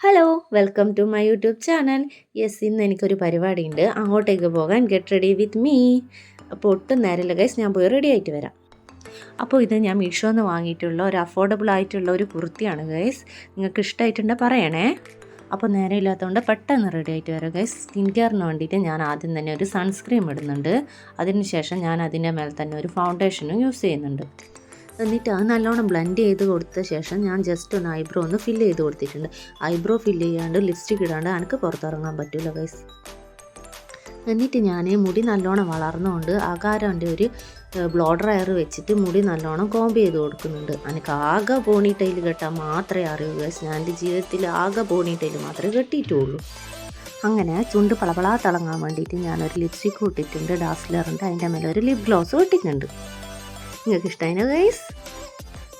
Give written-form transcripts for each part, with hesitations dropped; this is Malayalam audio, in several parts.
Hello welcome to my YouTube channel. Yes, ഇന്ന് എനിക്കൊരു പരിപാടിയുണ്ട്, അങ്ങോട്ടേക്ക് പോകാൻ. Get ready with me. അപ്പോൾ ഒട്ടും നേരമില്ല ഗൈസ്, ഞാൻ പോയി റെഡി ആയിട്ട് വരാം. അപ്പോൾ ഇത് ഞാൻ മീഷോന്ന് വാങ്ങിയിട്ടുള്ള ഒരു അഫോർഡബിൾ ആയിട്ടുള്ള ഒരു കുർത്തിയാണ് ഗൈസ്. നിങ്ങൾക്ക് ഇഷ്ടമായിട്ടുണ്ടെങ്കിൽ പറയണേ. അപ്പോൾ നേരെ ഇല്ലാത്തതുകൊണ്ട് പെട്ടെന്ന് റെഡി ആയിട്ട് വരാം ഗൈസ്. സ്കിൻ കെയറിന് വേണ്ടിയിട്ട് ഞാൻ ആദ്യം തന്നെ ഒരു സൺസ്ക്രീം ഇടുന്നുണ്ട്. അതിനുശേഷം ഞാൻ അതിൻ്റെ മേലെ തന്നെ ഒരു ഫൗണ്ടേഷനും യൂസ് ചെയ്യുന്നുണ്ട്. എന്നിട്ട് അത് നല്ലോണം ബ്ലെൻഡ് ചെയ്ത് കൊടുത്ത ശേഷം ഞാൻ ജസ്റ്റ് ഒന്ന് ഐബ്രോ ഒന്ന് ഫില്ല് ചെയ്ത് കൊടുത്തിട്ടുണ്ട്. ഐബ്രോ ഫില്ല് ചെയ്യാണ്ട് ലിപ്സ്റ്റിക് ഇടാണ്ട് എനിക്ക് പുറത്തിറങ്ങാൻ പറ്റില്ല ഗൈസ്. എന്നിട്ട് ഞാൻ മുടി നല്ലോണം വളർന്നുകൊണ്ട് ആകാരൻ്റെ ഒരു ബ്ലോ ഡ്രയർ വെച്ചിട്ട് മുടി നല്ലോണം കോംബ് ചെയ്ത് കൊടുക്കുന്നുണ്ട്. എനിക്ക് ആകെ പോണി ടൈൽ കെട്ടാൻ മാത്രമേ അറിയൂ ഗൈസ്. ഞാൻ എൻ്റെ ജീവിതത്തിൽ ആകെ പോണി ടൈൽ മാത്രമേ കെട്ടിയിട്ടുള്ളൂ. അങ്ങനെ ചുണ്ട് പളപളാ തിളങ്ങാൻ വേണ്ടിയിട്ട് ഞാനൊരു ലിപ്സ്റ്റിക്ക് ഇട്ടിട്ടുണ്ട്, ഡാസ്ലറിൻ്റെ. അതിൻ്റെ മേലെ ഒരു ലിപ് ഗ്ലോസ് ഇട്ടിട്ടുണ്ട്. നിങ്ങൾക്ക് ഇഷ്ടമായിന് ഗൈസ്?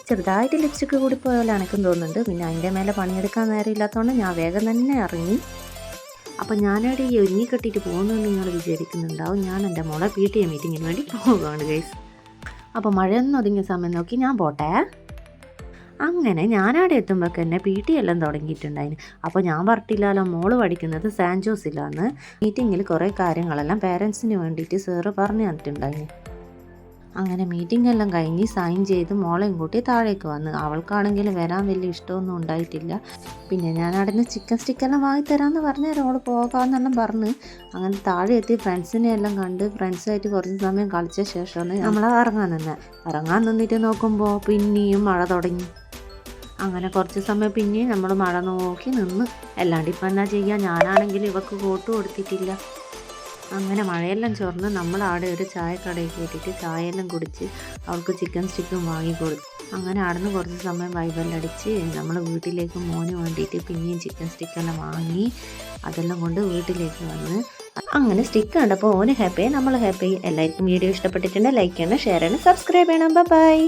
ചെറുതായിട്ട് ലിപ്സ്റ്റിക്ക് കൂടി പോയാലും എനിക്കും തോന്നുന്നുണ്ട്. പിന്നെ അതിൻ്റെ മേലെ പണിയെടുക്കാൻ നേരമില്ലാത്തതുകൊണ്ട് ഞാൻ വേഗം തന്നെ ഇറങ്ങി. അപ്പോൾ ഞാനവിടെ ഈ ഒരുങ്ങി കെട്ടിയിട്ട് പോകുന്നതെന്ന് നിങ്ങൾ വിചാരിക്കുന്നുണ്ടാവും. ഞാൻ എൻ്റെ മോളെ PTA മീറ്റിങ്ങിന് വേണ്ടി പോവുകയാണ് ഗൈസ്. അപ്പോൾ മഴയൊന്നും ഒതുങ്ങിയ സമയം നോക്കി ഞാൻ പോട്ടെ. അങ്ങനെ ഞാനവിടെ എത്തുമ്പോഴൊക്കെ തന്നെ PT എല്ലാം തുടങ്ങിയിട്ടുണ്ടായിന്. അപ്പോൾ ഞാൻ പറഞ്ഞിട്ടില്ലല്ലോ, മോള് പഠിക്കുന്നത് സാൻറ്റ് ജോസിലാണ്. മീറ്റിങ്ങിൽ കുറേ കാര്യങ്ങളെല്ലാം പേരൻസിന് വേണ്ടിയിട്ട് സാറ് പറഞ്ഞു തന്നിട്ടുണ്ടായിന്. അങ്ങനെ മീറ്റിംഗ് എല്ലാം കഴിഞ്ഞ് സൈൻ ചെയ്ത് മോളെയും കൂട്ടി താഴേക്ക് വന്ന്. അവൾക്കാണെങ്കിൽ വരാൻ വലിയ ഇഷ്ടമൊന്നും ഉണ്ടായിട്ടില്ല. പിന്നെ ഞാൻ അവിടെ ചിക്കൻ സ്റ്റിക്കെല്ലാം വാങ്ങിത്തരാമെന്ന് പറഞ്ഞാൽ അവൾ പോകാമെന്നെല്ലാം പറഞ്ഞ് അങ്ങനെ താഴെ എത്തി ഫ്രണ്ട്സിനെ എല്ലാം കണ്ട് ഫ്രണ്ട്സായിട്ട് കുറച്ച് സമയം കളിച്ച ശേഷമാണ് നമ്മൾ ഇറങ്ങാൻ നിന്നിട്ട് നോക്കുമ്പോൾ പിന്നെയും മഴ തുടങ്ങി. അങ്ങനെ കുറച്ച് സമയം പിന്നെയും നമ്മൾ മഴ നോക്കി നിന്ന്. അല്ലാണ്ട് ഇപ്പം എന്നാ ചെയ്യുക, ഞാനാണെങ്കിൽ ഇവക്ക് കോട്ട് കൊടുത്തിട്ടില്ല. അങ്ങനെ മഴയെല്ലാം ചോർന്ന് നമ്മൾ അവിടെ ഒരു ചായക്കടയിൽ കയറ്റിയിട്ട് ചായയെല്ലാം കുടിച്ച് അവൾക്ക് ചിക്കൻ സ്റ്റിക്കും വാങ്ങിക്കൊടുത്തു. അങ്ങനെ അവിടുന്ന് കുറച്ച് സമയം വൈബെല്ലാം അടിച്ച് നമ്മൾ വീട്ടിലേക്ക് മോന് വേണ്ടിയിട്ട് പിന്നെയും ചിക്കൻ സ്റ്റിക്കെല്ലാം വാങ്ങി അതെല്ലാം കൊണ്ട് വീട്ടിലേക്ക് വന്ന്. അങ്ങനെ സ്റ്റിക്ക് കണ്ടപ്പോൾ ഓന് ഹാപ്പിയായി, നമ്മൾ ഹാപ്പിയായി. എല്ലാവർക്കും വീഡിയോ ഇഷ്ടപ്പെട്ടിട്ടുണ്ടെങ്കിൽ ലൈക്ക് ചെയ്യണം, ഷെയർ ചെയ്യണം, സബ്സ്ക്രൈബ് ചെയ്യണം. ബൈ.